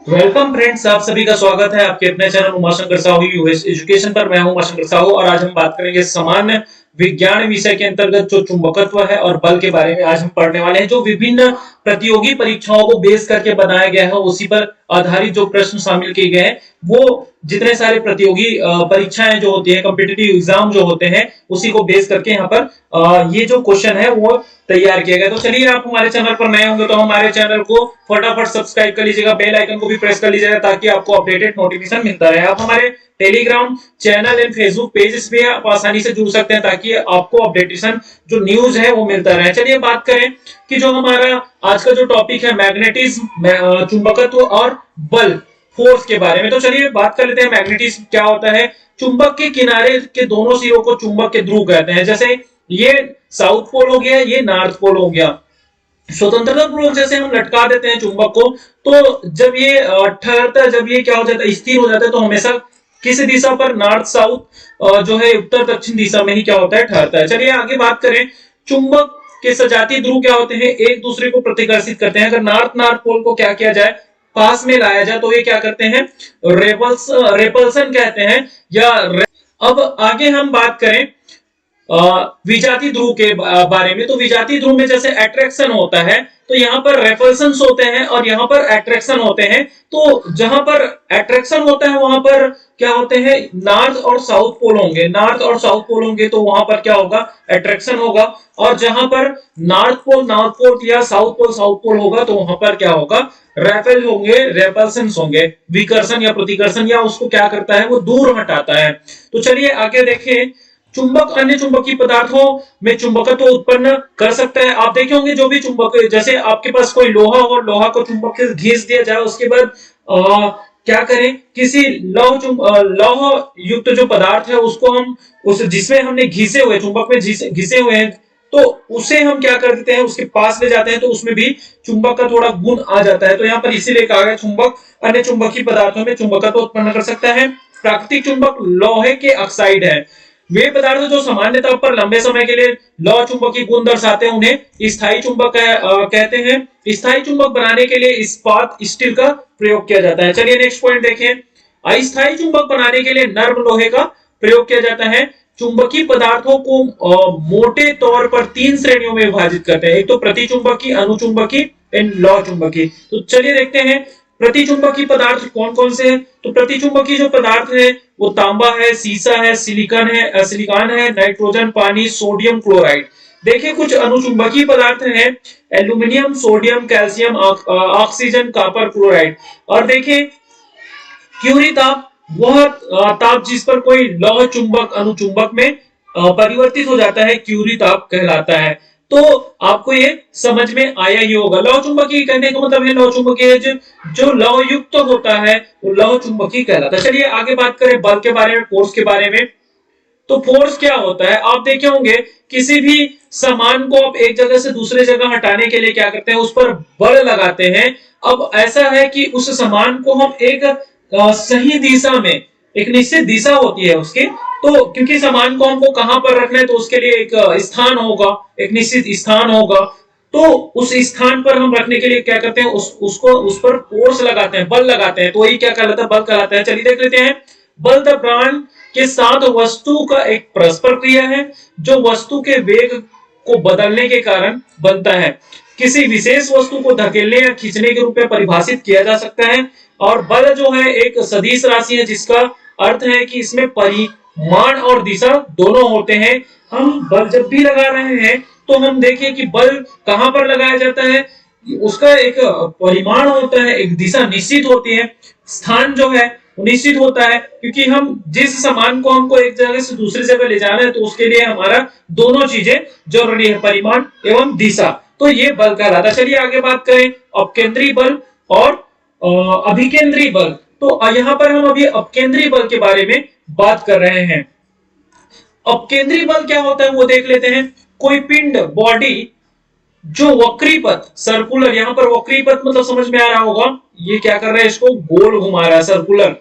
Welcome friends, आप सभी का स्वागत है आपके अपने channel Umashankar Sahu US education पर। मैं हूं उमाशंकर साहू और आज हम बात करेंगे सामान्य विज्ञान विषय के अंतर्गत जो चुंबकत्व है और बल के बारे में आज हम पढ़ने वाले हैं। जो विभिन्न प्रतियोगी परीक्षाओं को बेस करके बनाया गया है, उसी पर आधारित जो प्रश्न शामिल किए गए हैं, वो जितने सारे प्रतियोगी परीक्षाएं जो होती है, कॉम्पिटिटिव एग्जाम जो होते हैं, उसी को बेस करके यहाँ पर ये जो क्वेश्चन है वो तैयार किया गया। तो चलिए, आप हमारे चैनल पर नए होंगे तो हमारे चैनल को फटाफट सब्सक्राइब कर लीजिएगा, बेल आइकन को भी प्रेस कर लीजिएगा ताकि आपको अपडेटेड नोटिफिकेशन मिलता रहे। आप हमारे Telegram channel and Facebook page पे आप आसानी से जुड़ सकते हैं ताकि आपको अपडेटेशन जो न्यूज है वो मिलता रहे। चलिए बात करें कि जो हमारा आज का जो टॉपिक है मैग्नेटिज्म, चुंबकत्व और बल, फोर्स के बारे में। तो चलिए बात कर लेते हैं मैग्नेटिज्म क्या होता है। चुंबक के किनारे के दोनों सिरों को चुंबक के ध्रुव कहते हैं। जैसे ये साउथ पोल हो गया, ये नॉर्थ पोल हो गया। स्वतंत्रता पूर्वक जैसे हम लटका देते हैं चुंबक को, तो जब ये ठहरता है, जब ये क्या हो जाता है, स्थिर हो जाता है, तो हमेशा किस दिशा पर, नॉर्थ साउथ जो है उत्तर दक्षिण दिशा में ही क्या होता है, ठहरता है। चलिए आगे बात करें, चुंबक के सजातीय ध्रुव क्या होते हैं, एक दूसरे को प्रतिकर्षित करते हैं। अगर नॉर्थ पोल को क्या किया जाए, पास में लाया जाए, तो ये क्या करते हैं, रेपल्सन कहते हैं या अब आगे हम बात करें विजातीय ध्रुव के बारे में। तो विजातीय ध्रुव में जैसे अट्रैक्शन होता है, तो यहाँ पर रेपल्सन होते हैं और यहाँ पर अट्रैक्शन होते हैं। तो जहां पर अट्रैक्शन होता है वहां पर क्या होते हैं, नॉर्थ और साउथ पोल होंगे। नॉर्थ और साउथ पोल होंगे तो वहां पर क्या होगा, अट्रैक्शन होगा। और जहां पर नॉर्थ पोल या साउथ पोल होगा तो वहां पर क्या होगा, रेपेल होंगे, रेपल्सन होंगे। विकर्षण या प्रतिकर्षण या उसको क्या करता है, वो दूर हटाता है। तो चलिए आगे देखें, चुंबक अन्य चुंबकीय पदार्थों में चुंबकत्व उत्पन्न कर सकता है। आप देखे होंगे जो भी चुंबक, जैसे आपके पास कोई लोहा हो, लोहा को चुंबक से घिस दिया जाए, उसके बाद क्या करें, किसी लौह युक्त जो पदार्थ है उसको हम उस जिसमें हमने घिसे हुए, चुंबक में घिसे हुए हैं, तो उसे हम क्या कर देते हैं, उसके पास ले जाते हैं, तो उसमें भी चुंबक का थोड़ा गुण आ जाता है। तो यहाँ पर इसीलिए कहा गया चुंबक अन्य चुंबकीय पदार्थों में चुंबकत्व उत्पन्न कर सकता है। प्राकृतिक चुंबक लोहे के ऑक्साइड है। वे पदार्थ जो सामान्य तौर पर लंबे समय के लिए लौह चुंबकीय गुण दर्शाते हैं, उन्हें स्थायी चुंबक कहते हैं। स्थायी चुंबक बनाने के लिए इस्पात, स्टील का प्रयोग किया जाता है। चलिए नेक्स्ट पॉइंट देखें, अस्थायी चुंबक बनाने के लिए नर्म लोहे का प्रयोग किया जाता है। चुंबकीय पदार्थों को मोटे तौर पर तीन श्रेणियों में विभाजित करते हैं। एक तो प्रतिचुंबकी, अनुचुंबकी एंड लौह चुंबकी। तो चलिए देखते हैं प्रतिचुंबकीय पदार्थ कौन कौन से हैं। तो प्रतिचुंबकीय जो पदार्थ है वो तांबा है, सीसा है, सिलिकॉन है, नाइट्रोजन, पानी, सोडियम क्लोराइड। देखिए कुछ अनुचुंबकीय पदार्थ हैं, aluminium, sodium, calcium, oxygen, copper, chloride. और देखिए क्यूरी ताप, वह ताप जिस पर कोई लौह चुंबक अनुचुंबक में परिवर्तित हो जाता है, क्यूरी ताप कहलाता है। तो आपको ये समझ में आया ही होगा। लौह चुंबकीय कहने का मतलब है लौह चुंबकीय जो लौह युक्त होता है वो लौह चुंबकीय कहलाता है। चलिए आगे बात करें बल के बारे में, फोर्स के बारे में। तो फोर्स क्या होता है, आप देखे होंगे किसी भी सामान को आप एक जगह से दूसरे जगह हटाने के लिए क्या करते हैं, उस पर बल लगाते हैं। अब ऐसा है कि उस सामान को हम एक सही दिशा में, एक निश्चित दिशा होती है उसकी, तो क्योंकि सामान को हमको कहां पर रखना है तो उसके लिए एक स्थान होगा, एक निश्चित स्थान होगा। तो उस स्थान पर हम रखने के लिए क्या करते हैं, उस पर फोर्स लगाते हैं, बल लगाते हैं। तो वही क्या कहलाता है, बल कहलाता है। चलिए देख लेते हैं, बल द्रव्यमान के साथ वस्तु का एक परस्पर क्रिया है जो वस्तु के वेग को बदलने के कारण बनता है। किसी विशेष वस्तु को धकेलने या खींचने के रूप में परिभाषित किया जा सकता है। और बल जो है एक सदिश राशि है जिसका अर्थ है कि इसमें परिमाण और दिशा दोनों होते हैं। हम बल जब भी लगा रहे हैं तो हम देखिए कि बल कहां पर लगाया जाता है, उसका एक परिमाण होता है, एक दिशा निश्चित होती है, स्थान जो है निश्चित होता है। क्योंकि हम जिस सामान को हमको एक जगह से दूसरी जगह ले जाना है तो उसके लिए हमारा दोनों चीजें जरूरी है, परिमाण एवं दिशा। तो ये बल कहलाता है। चलिए आगे बात करें अपकेंद्री बल और अभिकेंद्री बल। तो यहाँ पर हम अभी अपकेंद्री बल के बारे में बात कर रहे हैं। अपकेंद्री बल क्या होता है वो देख लेते हैं। कोई पिंड, बॉडी जो वक्री पथ, सर्कुलर, यहाँ पर वक्री पथ मतलब समझ में आ रहा होगा, ये क्या कर रहा है, इसको गोल घुमा रहा है, सर्कुलर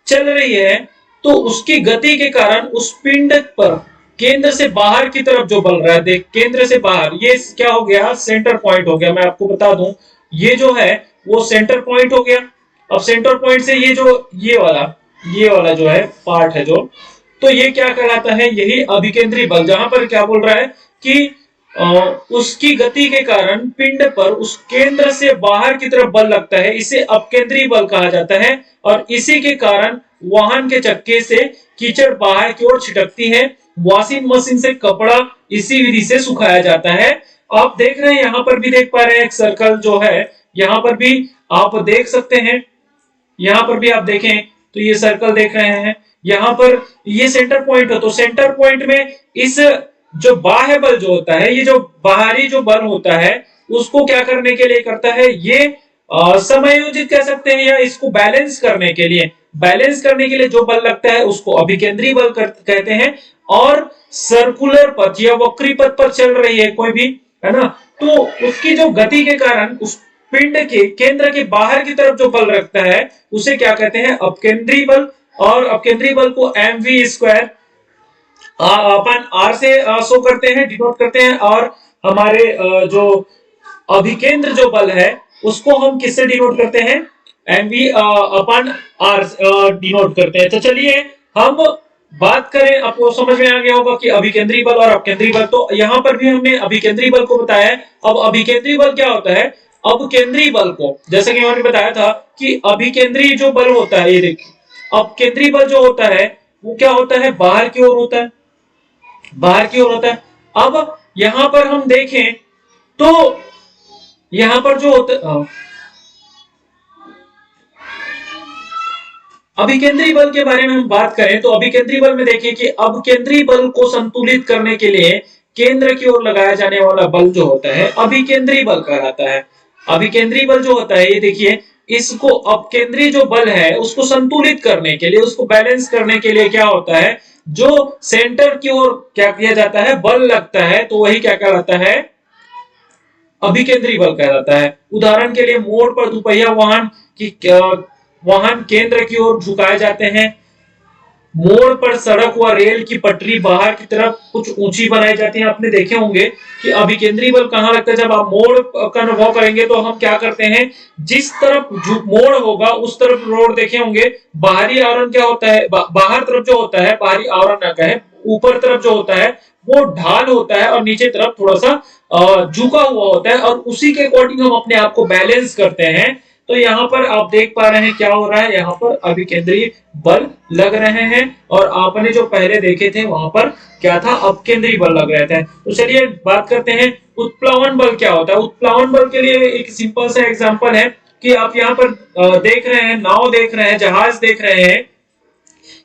चल रही है, तो उसकी गति के कारण उस पिंड पर केंद्र से बाहर की तरफ जो बल रहा है, देख केंद्र से बाहर, ये क्या हो गया, सेंटर पॉइंट हो गया। मैं आपको बता दूं, ये जो है वो सेंटर पॉइंट हो गया। अब सेंटर पॉइंट से ये वाला जो है पार्ट है जो, तो ये क्या कहलाता है, यही अभिकेंद्री बल, जहां पर क्या बोल रहा है कि उसकी गति के कारण पिंड पर उस केंद्र से बाहर की तरफ बल लगता है, इसे अपकेंद्री बल कहा जाता है। और इसी के कारण वाहन के चक्के से कीचड़ बाहर की ओर छिटकती है। वॉशिंग मशीन से कपड़ा इसी विधि से सुखाया जाता है। आप देख रहे हैं, यहां पर भी देख पा रहे हैं एक सर्कल जो है, यहां पर भी आप देख सकते हैं, यहां पर भी आप देखें तो ये सर्कल देख रहे हैं, यहां पर ये सेंटर पॉइंट हो, तो सेंटर पॉइंट में इस जो बाह्य बल जो होता है, ये जो बाहरी जो बल होता है, उसको क्या करने के लिए करता है, ये समायोजित कह सकते हैं, या इसको बैलेंस करने के लिए जो बल लगता है उसको अभिकेंद्री बल कहते हैं। और सर्कुलर पथ या वक्री पथ पर चल रही है कोई भी, है ना, तो उसकी जो गति के कारण उस पिंड के केंद्र के बाहर की तरफ जो बल रखता है उसे क्या कहते हैं, अपकेंद्री बल। और अपकेंद्री बल को mv² अपन आर से शो करते हैं, डिनोट करते हैं। और हमारे जो अभिकेंद्र जो बल है उसको हम किससे डिनोट करते हैं, mv अपन आर डिनोट करते हैं। तो चलिए हम बात करें, आपको समझ में आ गया होगा कि अभिकेंद्री बल और अपकेंद्री बल, तो यहां पर भी हमने अभिकेंद्री बल को बताया है। अब अभिकेंद्री बल क्या होता है, अपकेंद्री बल को, जैसे कि मैंने बताया था कि अभिकेंद्री जो बल होता है, ये देखिए अपकेंद्री बल जो होता है वो क्या होता है, बाहर की ओर होता है, बाहर की ओर होता है। अब यहां पर हम देखें तो यहां पर जो होता, अभिकेंद्री बल के बारे में हम बात करें तो अभिकेंद्री बल में देखिए कि अपकेंद्री बल को संतुलित करने के लिए केंद्र की ओर लगाया जाने वाला बल जो होता है अभिकेंद्री बल कहलाता है। अभिकेंद्री बल जो होता है, ये देखिए, इसको अपकेंद्री जो बल है उसको संतुलित करने के लिए, उसको बैलेंस करने के लिए क्या होता है, जो सेंटर की ओर क्या किया जाता है, बल लगता है, तो वही क्या कहलाता है, अभिकेंद्री बल कहलाता है। उदाहरण के लिए मोड़ पर दुपहिया वाहन केंद्र की ओर झुकाए जाते हैं। मोड़ पर सड़क व रेल की पटरी बाहर की तरफ कुछ ऊंची बनाई जाती है। आपने देखे होंगे कि अभिकेंद्री बल कहां लगता है, जब आप मोड़ का अनुभव करेंगे तो हम क्या करते हैं, जिस तरफ मोड़ होगा उस तरफ रोड देखे होंगे, बाहरी आवरण क्या होता है, बाहर तरफ जो होता है, बाहरी आवरण ना कहे, ऊपर तरफ जो होता है वो ढाल होता है और नीचे तरफ थोड़ा सा झुका हुआ होता है, और उसी के अकॉर्डिंग हम अपने आप को बैलेंस करते हैं। तो यहाँ पर आप देख पा रहे हैं क्या हो रहा है, यहाँ पर अभिकेंद्री बल लग रहे हैं, और आपने जो पहले देखे थे वहां पर क्या था, अपकेंद्री बल लग रहे थे। तो चलिए बात करते हैं उत्प्लवन बल क्या होता है। उत्प्लवन बल के लिए एक सिंपल सा एग्जांपल है कि आप यहाँ पर देख रहे हैं, नाव देख रहे हैं, जहाज देख रहे हैं,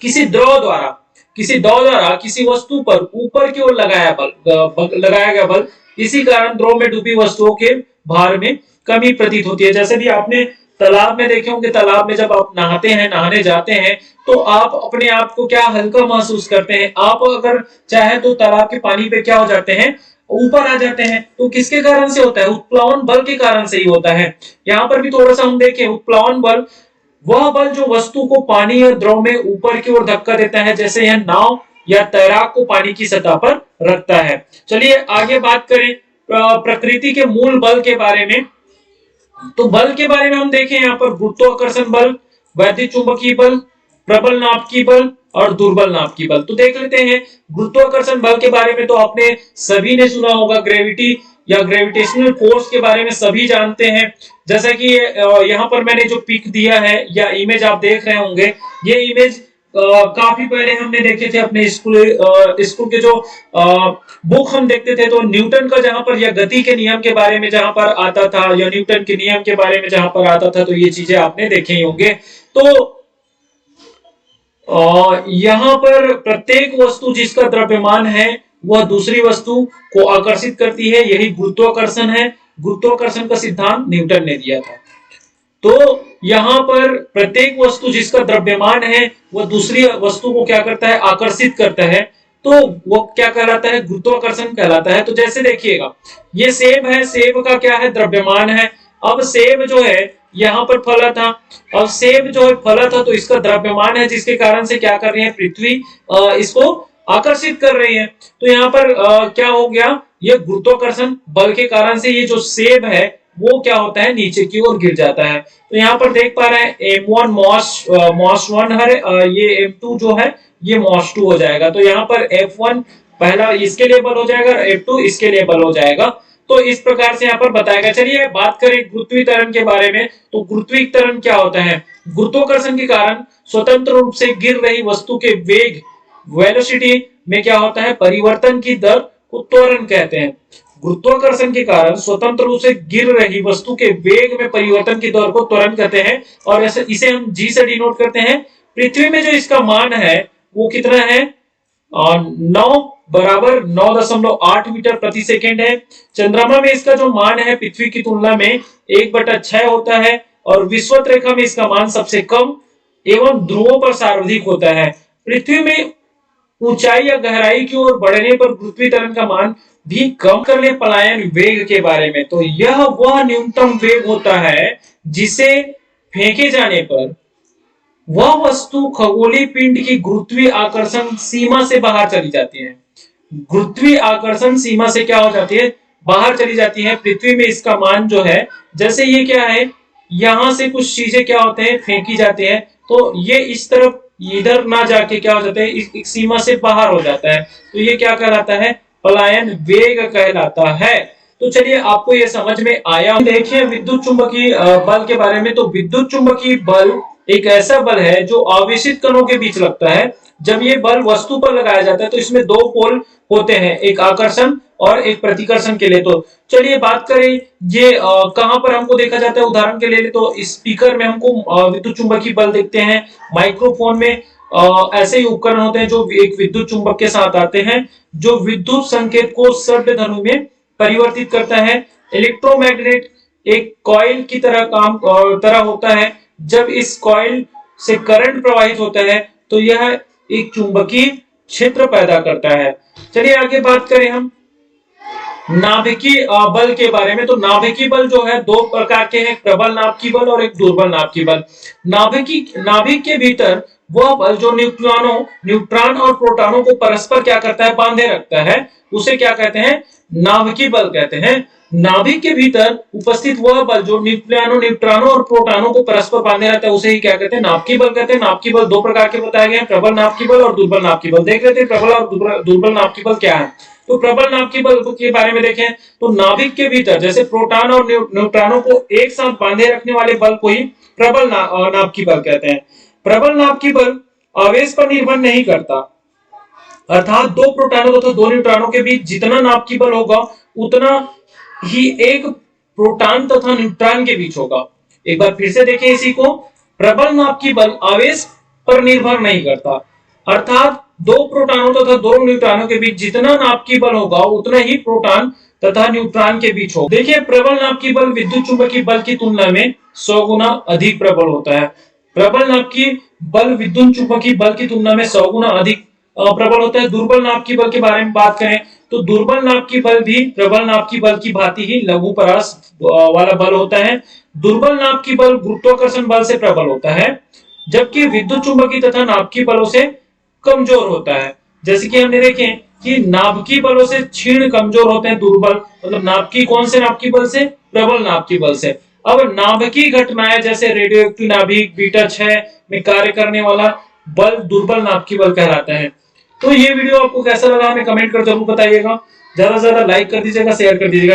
किसी द्रव द्वारा किसी वस्तु पर ऊपर की ओर लगाया गया बल, इसी कारण द्रव में डूबी वस्तुओं के भार में कमी प्रतीत होती है। जैसे भी आपने तालाब में देखे होंगे, तालाब में जब आप नहाने जाते हैं तो आप अपने आप को क्या हल्का महसूस करते हैं, आप अगर चाहे तो तालाब के पानी पे क्या हो जाते हैं, ऊपर आ जाते हैं। तो किसके कारण से होता है, उत्प्लवन बल के कारण से ही होता है। यहाँ पर भी थोड़ा सा हम देखें, उत्प्लवन बल वह बल जो वस्तु को पानी और द्रव में ऊपर की ओर धक्का देता है, जैसे यह नाव या तैराक को पानी की सतह पर रखता है। चलिए आगे बात करें प्रकृति के मूल बल के बारे में। तो बल के बारे में हम देखें, यहाँ पर गुरुत्वाकर्षण बल, वैद्युत चुंबकीय बल, प्रबल नाभिकीय बल और दुर्बल नाभिकीय बल। तो देख लेते हैं गुरुत्वाकर्षण बल के बारे में। तो आपने सभी ने सुना होगा, ग्रेविटी या ग्रेविटेशनल फोर्स के बारे में सभी जानते हैं। जैसा कि यहाँ पर मैंने जो पिक दिया है या इमेज आप देख रहे होंगे, ये इमेज काफी पहले हमने देखे थे अपने स्कूल के जो बुक हम देखते थे, तो न्यूटन का जहां पर या गति के नियम के बारे में जहां पर आता था, या न्यूटन के नियम के बारे में जहां पर आता था, तो ये चीजें आपने देखे ही होंगे। तो यहाँ पर प्रत्येक वस्तु जिसका द्रव्यमान है वह दूसरी वस्तु को आकर्षित करती है, यही गुरुत्वाकर्षण है। गुरुत्वाकर्षण का सिद्धांत न्यूटन ने दिया था। तो यहाँ पर प्रत्येक वस्तु जिसका द्रव्यमान है वह दूसरी वस्तु को क्या करता है, आकर्षित करता है, तो वो क्या कहलाता है, गुरुत्वाकर्षण कहलाता है। तो जैसे देखिएगा, ये सेब है, सेब का क्या है, द्रव्यमान है। अब सेब जो है यहाँ पर फला था, अब सेब जो है फला था, तो इसका द्रव्यमान है, जिसके कारण से क्या कर रही है, पृथ्वी इसको आकर्षित कर रही है। तो यहाँ पर क्या हो गया, ये गुरुत्वाकर्षण बल के कारण से ये जो सेब है वो क्या होता है, नीचे की ओर गिर जाता है। तो यहाँ पर देख पा रहे हैं M1 मॉस 1 है, ये M2 जो है ये मॉस 2 हो जाएगा। तो यहाँ पर F1 पहला इसके लिए बल हो जाएगा, F2 इसके लिए बल हो जाएगा। तो इस प्रकार से यहाँ पर बताया गया। चलिए बात करें गुरुत्वीय त्वरण के बारे में। तो गुरुत्वीय त्वरण क्या होता है? गुरुत्वाकर्षण के कारण स्वतंत्र रूप से गिर रही वस्तु के वेग वेलोसिटी में क्या होता है, परिवर्तन की दर को त्वरण कहते हैं। गुरुत्वाकर्षण के कारण स्वतंत्र रूप से गिर रही वस्तु के वेग में परिवर्तन की दर को त्वरण कहते हैं। और ऐसे इसे हम जी से डिनोट करते हैं। पृथ्वी में जो इसका मान है वो कितना है, 9 = 9.8 मीटर प्रति सेकेंड है। चंद्रमा में इसका जो मान है पृथ्वी की तुलना में 1/6 होता है। और विषुवत रेखा में इसका मान सबसे कम एवं ध्रुवों पर सर्वाधिक होता है। पृथ्वी में ऊंचाई या गहराई की ओर बढ़ने पर गुरुत्वीय त्वरण का मान भी कम कर ले पलायन वेग के बारे में। तो यह वह न्यूनतम वेग होता है जिसे फेंके जाने पर वह वस्तु खगोलीय पिंड की गुरुत्वीय आकर्षण सीमा से बाहर चली जाती है। गुरुत्वीय आकर्षण सीमा से क्या हो जाती है, बाहर चली जाती है। पृथ्वी में इसका मान जो है, जैसे ये क्या है, यहां से कुछ चीजें क्या होते हैं, फेंकी जाती है। तो ये इस तरफ इधर ना जाके क्या हो जाता है, इस सीमा से बाहर हो जाता है। तो ये क्या कहलाता है, पलायन वेग कहलाता है। तो चलिए आपको ये समझ में आया। देखिए विद्युत चुंबकीय बल के बारे में। तो विद्युत चुंबकीय बल एक ऐसा बल है जो आवेशित कणों के बीच लगता है। जब ये बल वस्तु पर लगाया जाता है तो इसमें दो पोल होते हैं, एक आकर्षण और एक प्रतिकर्षण के लिए। तो चलिए बात करें ये कहां पर हमको देखा जाता है। उदाहरण के लिए तो स्पीकर में हमको विद्युत चुंबकीय बल देखते हैं। माइक्रोफोन में ऐसे ही उपकरण होते हैं जो एक विद्युत चुंबक के साथ आते हैं, जो विद्युत संकेत को शब्द धनु में परिवर्तित करता है। इलेक्ट्रोमैग्नेट एक कॉइल की तरह होता है। जब इस कॉइल से करंट प्रवाहित होता है तो यह एक चुंबकीय क्षेत्र पैदा करता है। चलिए आगे बात करें हम नाभिकीय बल के बारे में। तो नाभिकीय बल जो है दो प्रकार के हैं, प्रबल नाभिकीय बल और एक दुर्बल नाभिकीय बल। नाभिक के भीतर वह बल जो न्यूट्रॉन और प्रोटॉनों को परस्पर क्या करता है, बांधे रखता है, उसे क्या कहते हैं, नाभिकीय बल कहते हैं। नाभिक के भीतर उपस्थित वह बल जो न्यूट्रॉनों और प्रोटॉनों को परस्पर बांधे रहता है उसे ही क्या कहते हैं, नाभिकीय बल कहते हैं। नाभिकीय बल दो प्रकार के बताए गए हैं, प्रबल नाभिकीय बल और दुर्बल नाभिकीय बल। देख लेते हैं प्रबल और दुर्बल नाभिकीय बल क्या है। तो प्रबल नाभिकीय बल के बारे में देखें तो नाभिक के भीतर जैसे प्रोटॉन और न्यूट्रॉनों को एक साथ बांधे रखने वाले बल को ही प्रबल नाभिकीय बल कहते हैं। प्रबल नाभिकीय बल आवेश पर निर्भर नहीं करता, अर्थात दो प्रोटॉनों तथा दो न्यूट्रॉनों के बीच जितना नाभिकीय बल होगा उतना ही एक प्रोटॉन तथा न्यूट्रॉन के बीच होगा। एक बार फिर से देखें इसी को, प्रबल नाभिकीय बल आवेश पर निर्भर नहीं करता, अर्थात दो प्रोटॉनों तथा दो न्यूट्रॉनों के बीच जितना नाभिकीय बल होगा उतना ही प्रोटॉन तथा न्यूट्रॉन के बीच होगा। देखिए प्रबल नाभिकीय बल विद्युत चुंबकीय बल की तुलना में 100 गुना अधिक प्रबल होता है। प्रबल नाभिकीय बल विद्युत चुंबकीय बल की तुलना में 100 गुना अधिक प्रबल होता है। दुर्बल नाभिकीय बल के बारे में बात करें तो दुर्बल नाभिकीय बल भी प्रबल नाभिकीय बल की भांति ही लघुपरास वाला बल होता है। दुर्बल नाभिकीय बल गुरुत्वाकर्षण बल से प्रबल होता है, जबकि विद्युत चुंबकीय तथा नाभिकीय बलों से कमजोर होता है। जैसे कि हमने देखे कि नाभिकीय बलों से क्षीण कमजोर होते हैं दुर्बल, मतलब नाभिकीय कौन से नाभिकीय बल से, प्रबल नाभिकीय बल से। अब नाभिकीय घटनाएं जैसे रेडियोएक्टिव नाभिक बीटा 6 में कार्य करने वाला बल दुर्बल नाभिकीय बल कहलाता है। तो ये वीडियो आपको कैसा लगा हमें कमेंट कर जरूर बताइएगा। ज्यादा से ज्यादा लाइक कर दीजिएगा, शेयर कर दीजिएगा।